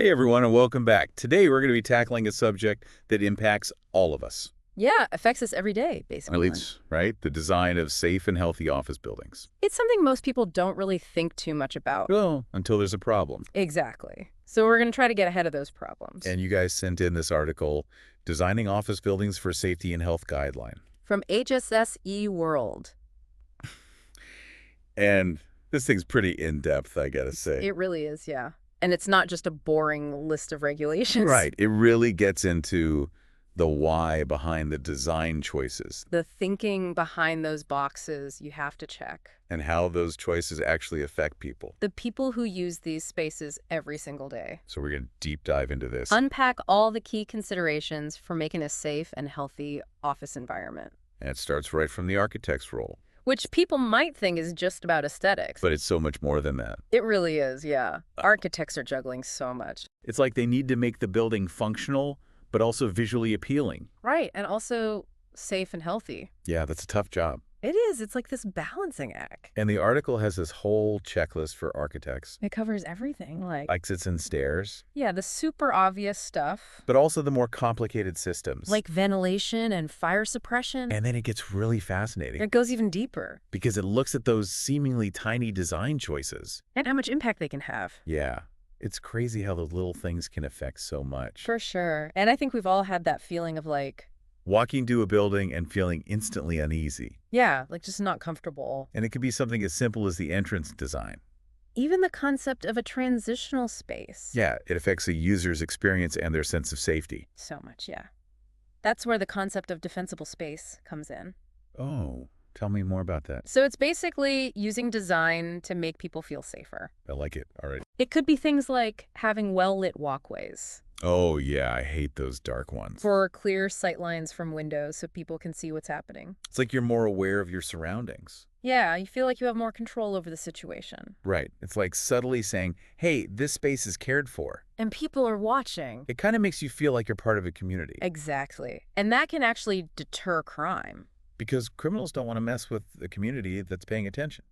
Hey everyone, and welcome back. Today we're going to be tackling a subject that impacts all of us. Yeah, affects us every day, At basically. least, right? The design of safe and healthy office buildings. It's something most people don't really think too much about. Well, until there's a problem. Exactly. So we're going to try to get ahead of those problems. And you guys sent in this article, Designing Office Buildings for Safety and Health Guideline. From HSSE WORLD. And this thing's pretty in-depth, I gotta say. It really is, yeah. And it's not just a boring list of regulations. Right. It really gets into the why behind the design choices The thinking behind those boxes you have to check. and how those choices actually affect people. The people who use these spaces every single day. So we're going to deep dive into this. Unpack all the key considerations for making a safe and healthy office environment. And it starts right from the architect's role. Which people might think is just about aesthetics. But it's so much more than that. It really is, yeah. Architects are juggling so much. It's like they need to make the building functional, but also visually appealing. Right, and also safe and healthy. Yeah, that's a tough job. It is. It's like this balancing act. And the article has this whole checklist for architects. It covers everything, like Exits and stairs, yeah, the super obvious stuff. but also the more complicated systems. Like ventilation and fire suppression. And then it gets really fascinating It goes even deeper. because it looks at those seemingly tiny design choices. And how much impact they can have. Yeah, it's crazy how those little things can affect so much. For sure. And I think we've all had that feeling of like, Walking to a building and feeling instantly uneasy. yeah, like just not comfortable. And it could be something as simple as the entrance design. Even the concept of a transitional space. Yeah, it affects a user's experience and their sense of safety. So much, yeah. That's where the concept of defensible space comes in. Oh, tell me more about that. So it's basically using design to make people feel safer. I like it. All right. It could be things like having well-lit walkways Oh, yeah, I hate those dark ones. for clear sight lines from windows so people can see what's happening. It's like you're more aware of your surroundings. Yeah, you feel like you have more control over the situation. Right. It's like subtly saying, hey, this space is cared for. And people are watching. It kind of makes you feel like you're part of a community. Exactly. And that can actually deter crime. Because criminals don't want to mess with the community that's paying attention.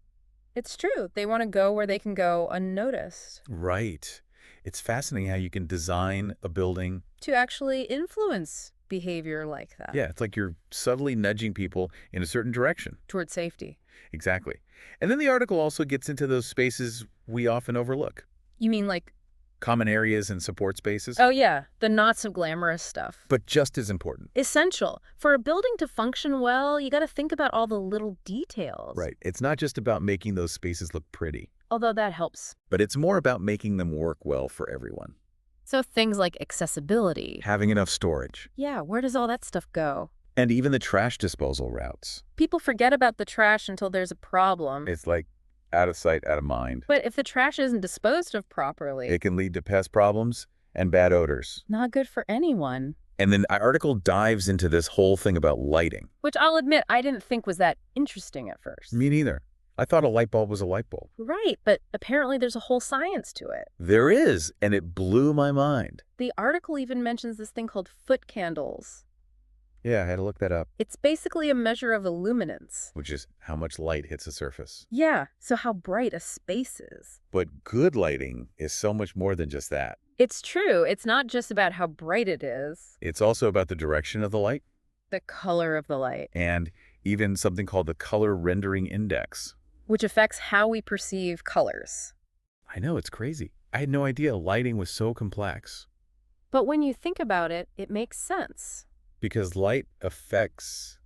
It's true. They want to go where they can go unnoticed. Right. It's fascinating how you can design a building. To actually influence behavior like that. Yeah, it's like you're subtly nudging people in a certain direction. Toward safety. Exactly. And then the article also gets into those spaces we often overlook. You mean like, Common areas and support spaces. oh yeah, the not so glamorous stuff. But just as important. Essential. For a building to function well, you got to think about all the little details. Right. It's not just about making those spaces look pretty, Although that helps. but it's more about making them work well for everyone. So things like accessibility. Having enough storage. Yeah, where does all that stuff go? And even the trash disposal routes. People forget about the trash until there's a problem. It's like out of sight, out of mind. But if the trash isn't disposed of properly, It can lead to pest problems and bad odors. not good for anyone. And then the article dives into this whole thing about lighting. Which I'll admit I didn't think was that interesting at first. Me neither. I thought a light bulb was a light bulb. Right, but apparently there's a whole science to it. There is, and it blew my mind. The article even mentions this thing called foot candles. Yeah, I had to look that up, It's basically a measure of illuminance. which is how much light hits a surface. Yeah, so how bright a space is. But good lighting is so much more than just that. It's true. It's not just about how bright it is, It's also about the direction of the light the color of the light, and even something called the color rendering index. which affects how we perceive colors. I know, it's crazy. I had no idea lighting was so complex But when you think about it, it makes sense. because light affects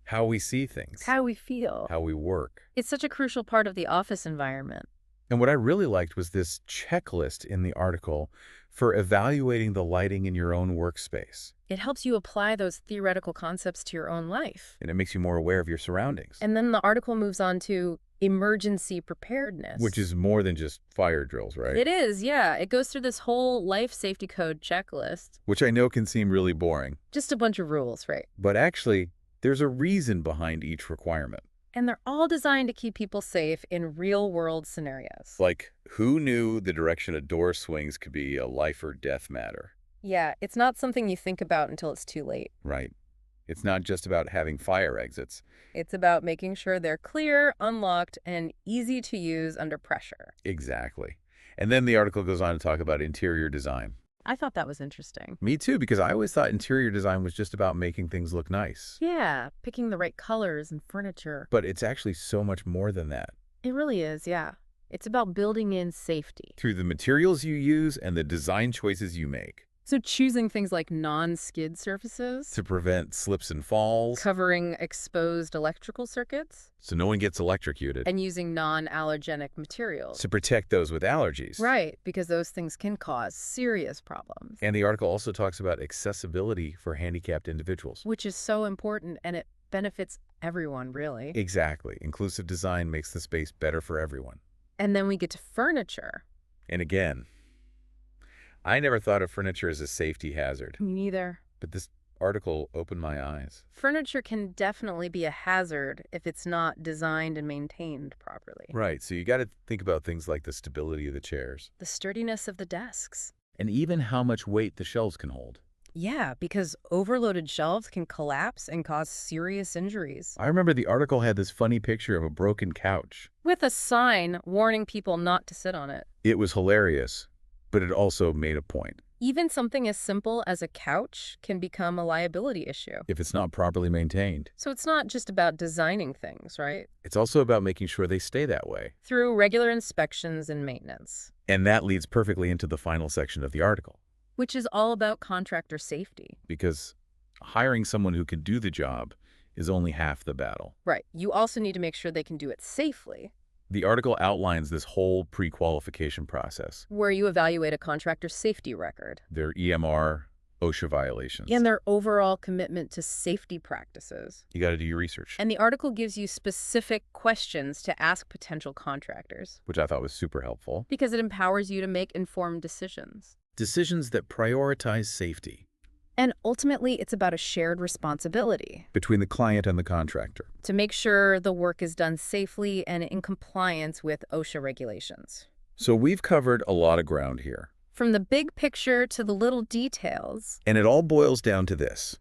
how we see things, It's how we feel. how we work. It's such a crucial part of the office environment. And what I really liked was this checklist in the article for evaluating the lighting in your own workspace. It helps you apply those theoretical concepts to your own life. And it makes you more aware of your surroundings, And then the article moves on to emergency preparedness. which is more than just fire drills, right? It is, yeah. It goes through this whole life safety code checklist. Which I know can seem really boring, Just a bunch of rules, right? but actually, there's a reason behind each requirement. And they're all designed to keep people safe in real-world scenarios. Like, who knew the direction a door swings could be a life or death matter? Yeah, it's not something you think about until it's too late. Right. It's not just about having fire exits. It's about making sure they're clear, unlocked, and easy to use under pressure. Exactly. And then the article goes on to talk about interior design. I thought that was interesting. Me too, because I always thought interior design was just about making things look nice. Yeah, picking the right colors and furniture. But it's actually so much more than that. It really is, yeah. It's about building in safety. Through the materials you use and the design choices you make. So choosing things like non-skid surfaces, To prevent slips and falls. covering exposed electrical circuits, So no one gets electrocuted. and using non-allergenic materials. To protect those with allergies. Right, because those things can cause serious problems. And the article also talks about accessibility for handicapped individuals. Which is so important, and it benefits everyone, really. Exactly. Inclusive design makes the space better for everyone. And then we get to furniture. And again, I never thought of furniture as a safety hazard, Me neither. but this article opened my eyes. Furniture can definitely be a hazard if it's not designed and maintained properly. Right, so you got to think about things like the stability of the chairs, The sturdiness of the desks. and even how much weight the shelves can hold. Yeah, because overloaded shelves can collapse and cause serious injuries. I remember the article had this funny picture of a broken couch. With a sign warning people not to sit on it. It was hilarious, but it also made a point. Even something as simple as a couch can become a liability issue. If it's not properly maintained, So it's not just about designing things, right? it's also about making sure they stay that way. Through regular inspections and maintenance, And that leads perfectly into the final section of the article, which is all about contractor safety. because hiring someone who can do the job is only half the battle. Right. You also need to make sure they can do it safely, The article outlines this whole pre-qualification process, where you evaluate a contractor's safety record their EMR, OSHA violations. and their overall commitment to safety practices. You got to do your research, And the article gives you specific questions to ask potential contractors which I thought was super helpful. because it empowers you to make informed decisions. Decisions that prioritize safety And ultimately, it's about a shared responsibility between the client and the contractor. to make sure the work is done safely and in compliance with OSHA regulations. So we've covered a lot of ground here, From the big picture to the little details. and it all boils down to this.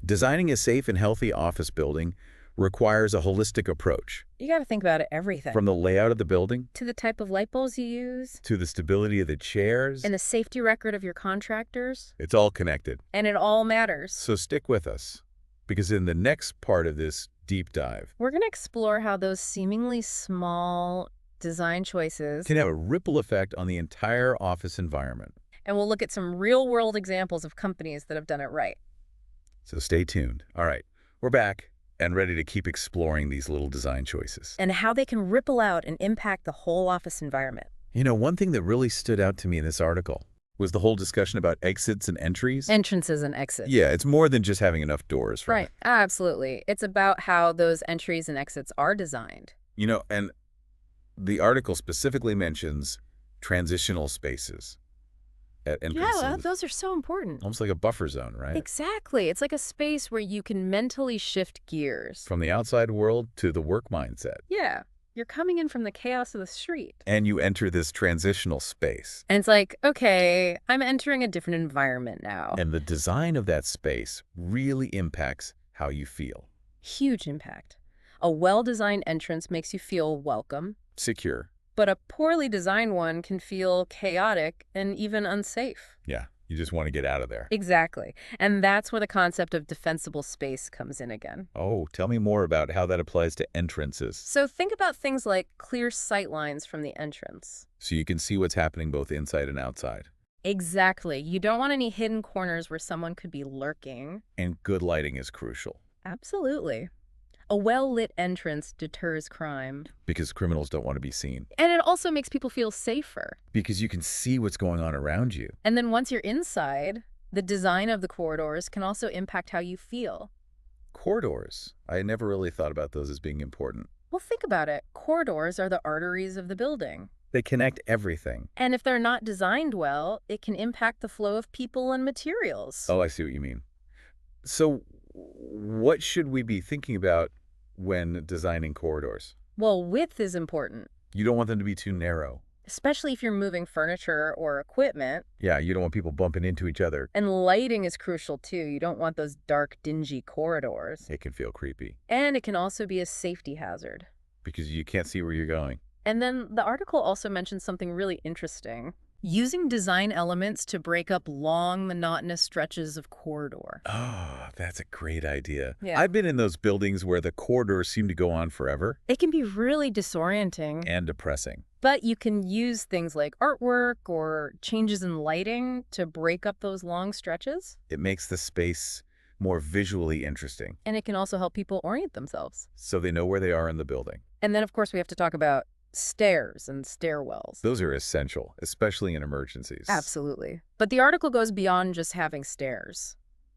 Designing a safe and healthy office building requires a holistic approach, You got to think about everything. from the layout of the building To the type of light bulbs you use, to the stability of the chairs. and the safety record of your contractors. It's all connected. And it all matters. So stick with us, because in the next part of this deep dive, We're going to explore how those seemingly small design choices, can have a ripple effect on the entire office environment. and we'll look at some real-world examples of companies that have done it right. So stay tuned. All right, we're back and ready to keep exploring these little design choices. And how they can ripple out and impact the whole office environment. You know, one thing that really stood out to me in this article was the whole discussion about exits and entries. Entrances and exits. Yeah, it's more than just having enough doors. Right. Absolutely. It's about how those entries and exits are designed. You know, and the article specifically mentions transitional spaces at entrances. Yeah, those are so important. Almost like a buffer zone, right? Exactly. It's like a space where you can mentally shift gears. From the outside world to the work mindset. Yeah. You're coming in from the chaos of the street. And you enter this transitional space. And it's like, okay, I'm entering a different environment now. And the design of that space really impacts how you feel. Huge impact. A well-designed entrance makes you feel welcome, Secure. but a poorly designed one can feel chaotic and even unsafe. Yeah, you just want to get out of there. Exactly. And that's where the concept of defensible space comes in again. Oh, tell me more about how that applies to entrances. So think about things like clear sight lines from the entrance. So you can see what's happening both inside and outside. Exactly. You don't want any hidden corners where someone could be lurking. And good lighting is crucial, Absolutely. A well-lit entrance deters crime. because criminals don't want to be seen. And it also makes people feel safer. Because you can see what's going on around you. And then once you're inside, the design of the corridors can also impact how you feel. Corridors. I never really thought about those as being important. Well, think about it. Corridors are the arteries of the building. They connect everything. And if they're not designed well, it can impact the flow of people and materials. Oh, I see what you mean. So what should we be thinking about when designing corridors? Well, width is important, You don't want them to be too narrow. especially if you're moving furniture or equipment. Yeah, you don't want people bumping into each other. And lighting is crucial too. You don't want those dark, dingy corridors. It can feel creepy And it can also be a safety hazard. because you can't see where you're going. And then the article also mentions something really interesting. Using design elements to break up long, monotonous stretches of corridor. Oh, that's a great idea. Yeah. I've been in those buildings where the corridors seem to go on forever It can be really disorienting, and depressing. but you can use things like artwork or changes in lighting to break up those long stretches. It makes the space more visually interesting, And it can also help people orient themselves. so they know where they are in the building. And then, of course, we have to talk about stairs and stairwells. Those are essential, especially in emergencies. Absolutely. But the article goes beyond just having stairs.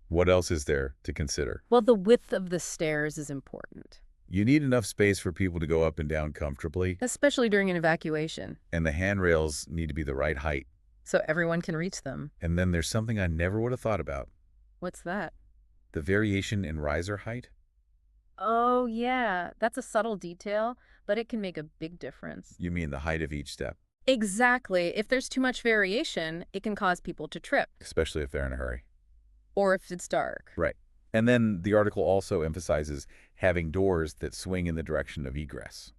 What else is there to consider? Well, the width of the stairs is important, You need enough space for people to go up and down comfortably, especially during an evacuation, and the handrails need to be the right height. so everyone can reach them. And then there's something I never would have thought about, What's that? the variation in riser height. Oh, yeah. That's a subtle detail, but it can make a big difference. You mean the height of each step, Exactly. If there's too much variation, it can cause people to trip, especially if they're in a hurry. or if it's dark. Right. And then the article also emphasizes having doors that swing in the direction of egress.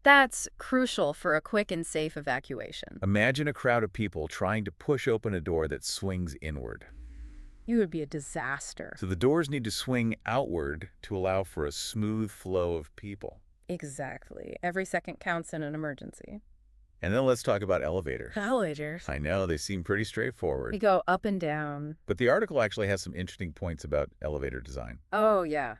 That's crucial for a quick and safe evacuation. Imagine a crowd of people trying to push open a door that swings inward. You would be a disaster. So the doors need to swing outward to allow for a smooth flow of people. Exactly. Every second counts in an emergency. And then let's talk about elevators. Elevators. I know, they seem pretty We straightforward. go up and down. But the article actually has some interesting points about elevator design. Oh, yeah.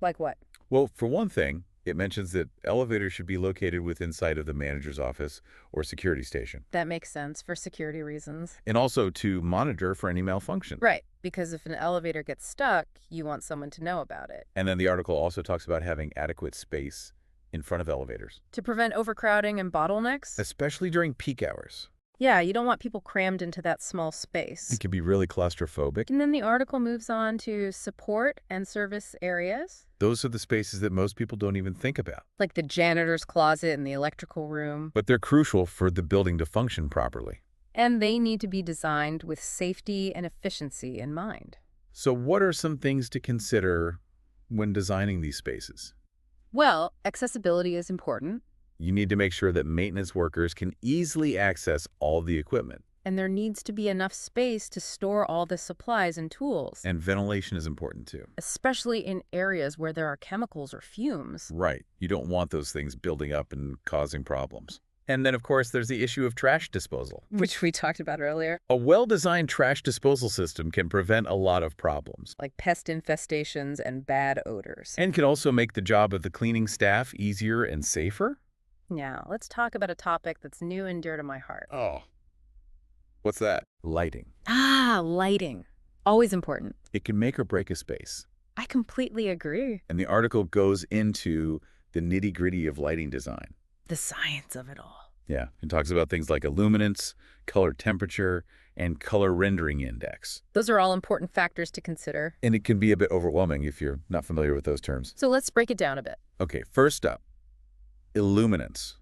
Like what? Well, for one thing, it mentions that elevators should be located within sight of the manager's office or security station, That makes sense for security reasons. and also to monitor for any malfunction. Right. Because if an elevator gets stuck, you want someone to know about it. And then the article also talks about having adequate space in front of elevators, To prevent overcrowding and bottlenecks? especially during peak hours. Yeah, you don't want people crammed into that small space. It can be really claustrophobic. And then the article moves on to support and service areas, Those are the spaces that most people don't even think about, like the janitor's closet and the electrical room. but they're crucial for the building to function properly. And they need to be designed with safety and efficiency in mind. So what are some things to consider when designing these spaces? Well, accessibility is important, You need to make sure that maintenance workers can easily access all the equipment, and there needs to be enough space to store all the supplies and tools, and ventilation is important too. especially in areas where there are chemicals or fumes. Right. You don't want those things building up and causing problems. And then, of course, there's the issue of trash disposal. Which we talked about earlier, A well-designed trash disposal system can prevent a lot of problems like pest infestations and bad odors. and can also make the job of the cleaning staff easier and safer. Now, let's talk about a topic that's near and dear to my heart. Oh. What's that? Lighting. Lighting. Always important. It can make or break a space. I completely agree. And the article goes into the nitty-gritty of lighting design. The science of it all. Yeah, it talks about things like illuminance, color temperature, and color rendering index. Those are all important factors to consider. And it can be a bit overwhelming if you're not familiar with those terms. So let's break it down a bit. Okay, first up, illuminance.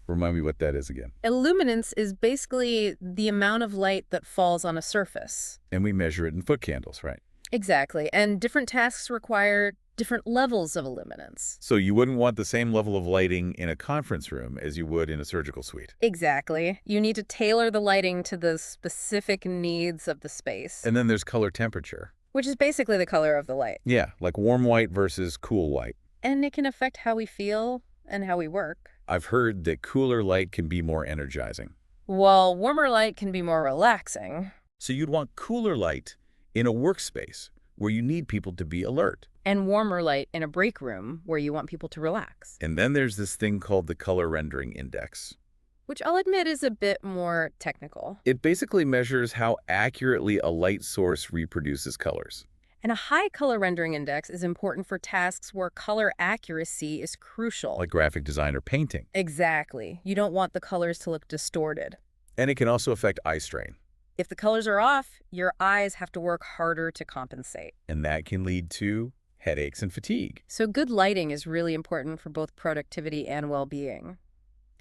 Remind me what that is again. Illuminance is basically the amount of light that falls on a surface. And we measure it in foot candles, right? Exactly. And different tasks require different levels of illuminance. So you wouldn't want the same level of lighting in a conference room as you would in a surgical suite. Exactly. You need to tailor the lighting to the specific needs of the space, And then there's color temperature. which is basically the color of the light. Yeah, like warm white versus cool white. And it can affect how we feel and how we work. I've heard that cooler light can be more energizing. While warmer light can be more relaxing. So you'd want cooler light in a workspace where you need people to be alert. And warmer light in a break room where you want people to relax. And then there's this thing called the color rendering index. Which I'll admit is a bit more technical. It basically measures how accurately a light source reproduces colors. And a high color rendering index is important for tasks where color accuracy is crucial. Like graphic design or painting. Exactly. You don't want the colors to look distorted. And it can also affect eye strain. If the colors are off, your eyes have to work harder to compensate. And that can lead to headaches and fatigue. So good lighting is really important for both productivity and well-being.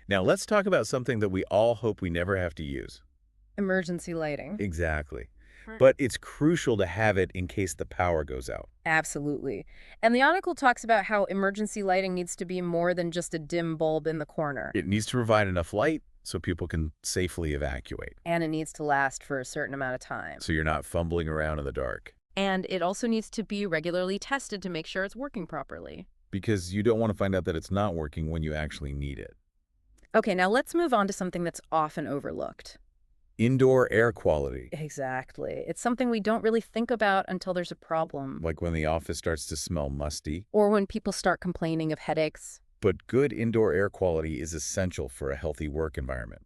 Now let's talk about something that we all hope we never have to use. Emergency lighting. Exactly. but it's crucial to have it in case the power goes out. Absolutely. And the article talks about how emergency lighting needs to be more than just a dim bulb in the corner. It needs to provide enough light so people can safely evacuate, And it needs to last for a certain amount of time. so you're not fumbling around in the dark. And it also needs to be regularly tested to make sure it's working properly. Because you don't want to find out that it's not working when you actually need it. Okay, now let's move on to something that's often overlooked. Indoor air quality, Exactly. It's something we don't really think about until there's a problem. like when the office starts to smell musty. Or when people start complaining of headaches. But good indoor air quality is essential for a healthy work environment.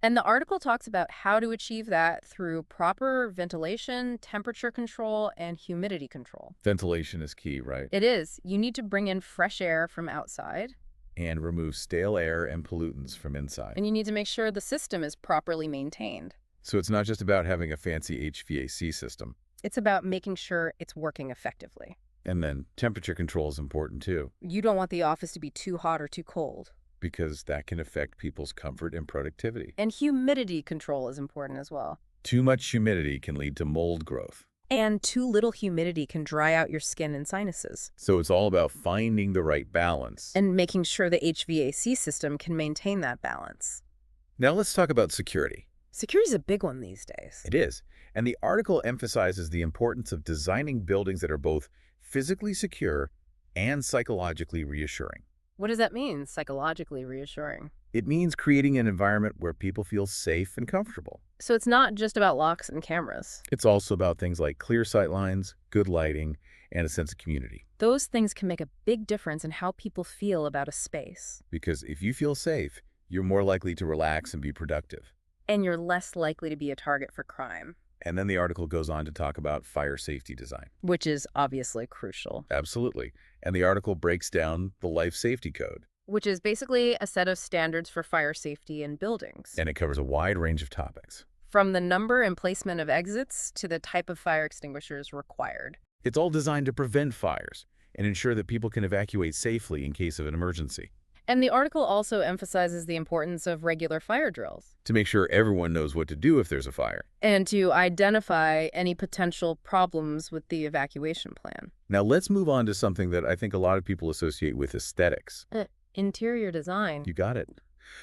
And the article talks about how to achieve that through proper ventilation, temperature control, and humidity control. Ventilation is key, right? It is. You need to bring in fresh air from outside, And remove stale air and pollutants from inside. and you need to make sure the system is properly maintained. So it's not just about having a fancy HVAC system. It's about making sure it's working effectively. And then temperature control is important too, You don't want the office to be too hot or too cold. because that can affect people's comfort and productivity. And humidity control is important as well. Too much humidity can lead to mold growth. And too little humidity can dry out your skin and sinuses. So it's all about finding the right balance. And making sure the HVAC system can maintain that balance. Now let's talk about security. Security is a big one these days. It is. And the article emphasizes the importance of designing buildings that are both physically secure and psychologically reassuring. What does that mean, psychologically reassuring? It means creating an environment where people feel safe and comfortable. So it's not just about locks and cameras. It's also about things like clear sight lines, good lighting, and a sense of community. Those things can make a big difference in how people feel about a space. Because if you feel safe, you're more likely to relax and be productive. And you're less likely to be a target for crime, And then the article goes on to talk about fire safety design. which is obviously crucial. Absolutely. And the article breaks down the life safety code. Which is basically a set of standards for fire safety in buildings. And it covers a wide range of topics. From the number and placement of exits to the type of fire extinguishers required. It's all designed to prevent fires and ensure that people can evacuate safely in case of an emergency. And the article also emphasizes the importance of regular fire drills. To make sure everyone knows what to do if there's a fire. And to identify any potential problems with the evacuation plan. Now let's move on to something that I think a lot of people associate with aesthetics. Interior design. You got it.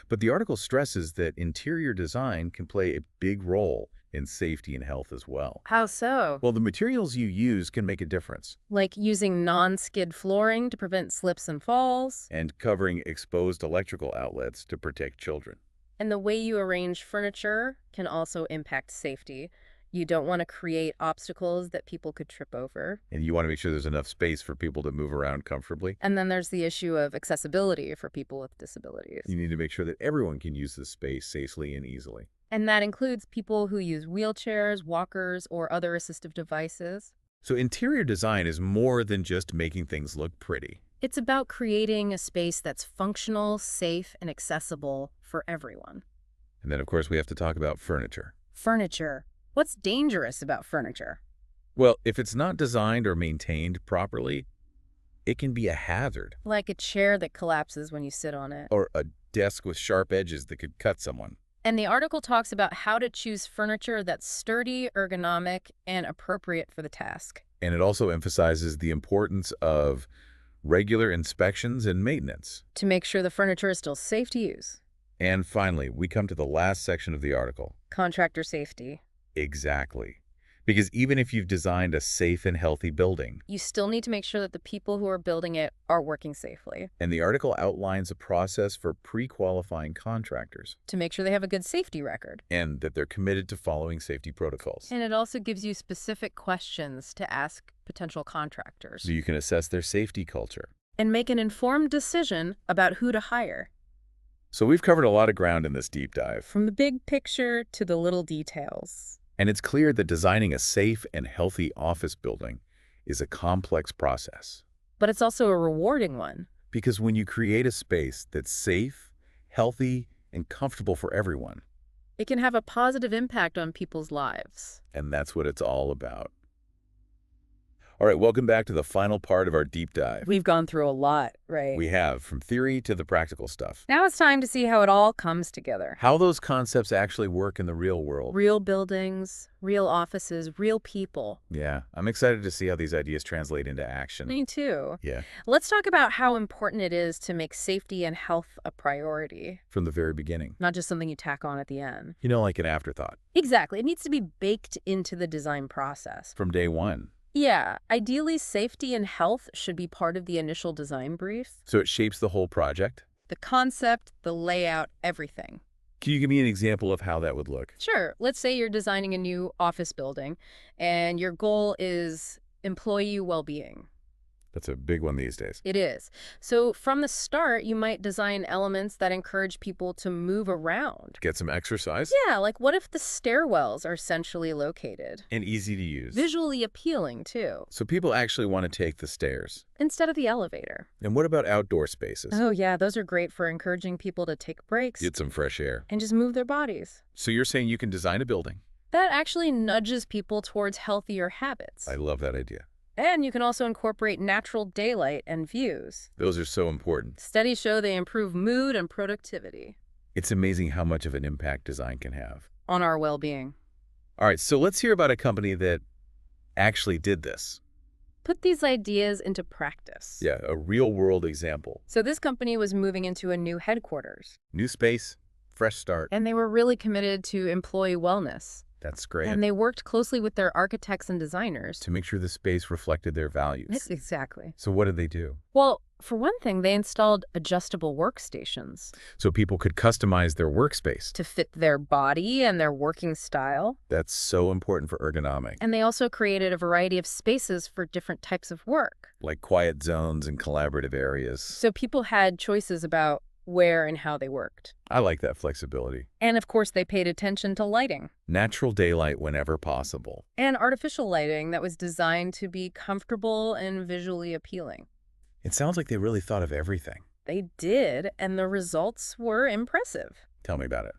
But the article stresses that interior design can play a big role in safety and health as well. How so? Well, the materials you use can make a difference. Like using non-skid flooring to prevent slips and falls. And covering exposed electrical outlets to protect children. And the way you arrange furniture can also impact safety. You don't want to create obstacles that people could trip over. And you want to make sure there's enough space for people to move around comfortably. And then there's the issue of accessibility for people with disabilities. You need to make sure that everyone can use this space safely and easily. And that includes people who use wheelchairs, walkers, or other assistive devices. So interior design is more than just making things look pretty. It's about creating a space that's functional, safe, and accessible for everyone. And then, of course, we have to talk about furniture. Furniture. What's dangerous about furniture? Well, if it's not designed or maintained properly, it can be a hazard. Like a chair that collapses when you sit on it. Or a desk with sharp edges that could cut someone. And the article talks about how to choose furniture that's sturdy, ergonomic, and appropriate for the task. And it also emphasizes the importance of regular inspections and maintenance. To make sure the furniture is still safe to use. And finally, we come to the last section of the article. Contractor safety. Exactly. Because even if you've designed a safe and healthy building, You still need to make sure that the people who are building it are working safely. and the article outlines a process for pre-qualifying contractors, To make sure they have a good safety record. and that they're committed to following safety protocols. And it also gives you specific questions to ask potential contractors. So you can assess their safety culture. And make an informed decision about who to hire. So we've covered a lot of ground in this deep dive. From the big picture to the little details. And it's clear that designing a safe and healthy office building is a complex process. But it's also a rewarding one. Because when you create a space that's safe, healthy, and comfortable for everyone, It can have a positive impact on people's lives. and that's what it's all about. All right, welcome back to the final part of our deep dive. We've gone through a lot, right? We have, from theory to the practical stuff. Now it's time to see how it all comes together. How those concepts actually work in the real world. Real buildings, real offices, real people. Yeah, I'm excited to see how these ideas translate into action. Me too. Yeah, Let's talk about how important it is to make safety and health a priority, from the very beginning. not just something you tack on at the end. Like an afterthought. Exactly. It needs to be baked into the design process. From day one. Yeah, ideally, safety and health should be part of the initial design brief. So it shapes the whole project? The concept, the layout, everything. Can you give me an example of how that would look? Sure. Let's say you're designing a new office building, and your goal is employee well-being. That's a big one these days. It is. So from the start, you might design elements that encourage people to move around. Get some exercise? Yeah, like what if the stairwells are centrally located? And easy to use. Visually appealing, too, So people actually want to take the stairs. instead of the elevator. And what about outdoor spaces? Oh, yeah, those are great for encouraging people to take breaks Get some fresh air. and just move their bodies. So you're saying you can design a building? That actually nudges people towards healthier habits. I love that idea. And you can also incorporate natural daylight and views. Those are so important. Studies show they improve mood and productivity It's amazing how much of an impact design can have. on our well-being. All right, so let's hear about a company that actually did this. Put these ideas into practice. Yeah, a real-world example. So this company was moving into a new headquarters, New space, fresh start. and they were really committed to employee wellness. That's great. And they worked closely with their architects and designers. To make sure the space reflected their values. Exactly. So what did they do? Well, for one thing, they installed adjustable workstations So people could customize their workspace. to fit their body and their working style. That's so important for ergonomic. And they also created a variety of spaces for different types of work. Like quiet zones and collaborative areas. So people had choices about where and how they worked. I like that flexibility. And of course, they paid attention to lighting. Natural daylight whenever possible. And artificial lighting that was designed to be comfortable and visually appealing. It sounds like they really thought of everything. They did, and the results were impressive. Tell me about it.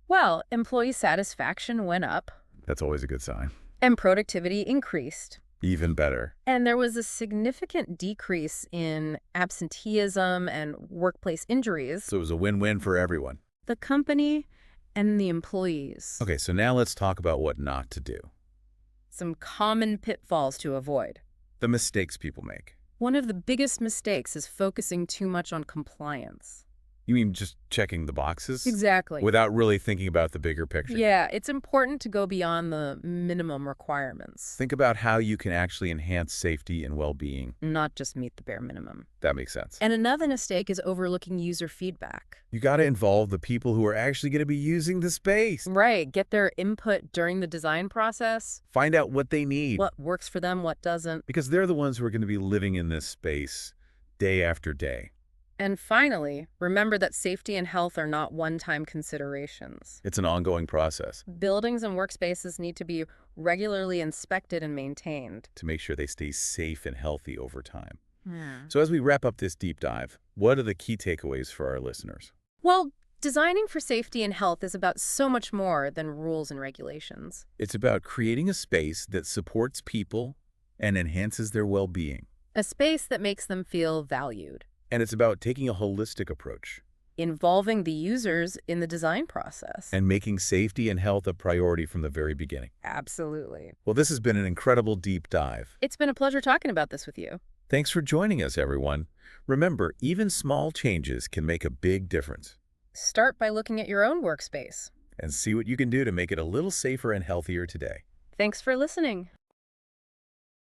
Well, employee satisfaction went up, That's always a good sign. and productivity increased. Even better. And there was a significant decrease in absenteeism and workplace injuries. So it was a win-win for everyone. The company and the employees. Okay, so now let's talk about what not to do. Some common pitfalls to avoid. The mistakes people make. One of the biggest mistakes is focusing too much on compliance. You mean just checking the boxes? Exactly. Without really thinking about the bigger picture? Yeah, it's important to go beyond the minimum requirements, Think about how you can actually enhance safety and well-being. not just meet the bare minimum. That makes sense. And another mistake is overlooking user feedback. You got to involve the people who are actually going to be using the space. Right, get their input during the design process. Find out what they need. What works for them, what doesn't. Because they're the ones who are going to be living in this space day after day. And finally, remember that safety and health are not one-time considerations. It's an ongoing process Buildings and workspaces need to be regularly inspected and maintained. to make sure they stay safe and healthy over time. Yeah. So as we wrap up this deep dive, what are the key takeaways for our listeners? Well, designing for safety and health is about so much more than rules and regulations. It's about creating a space that supports people and enhances their well-being. A space that makes them feel valued. And it's about taking a holistic approach Involving the users in the design process. and making safety and health a priority from the very beginning. Absolutely. Well, this has been an incredible deep dive. It's been a pleasure talking about this with you. Thanks for joining us, everyone. Remember, even small changes can make a big difference. Start by looking at your own workspace. And see what you can do to make it a little safer and healthier today. Thanks for listening.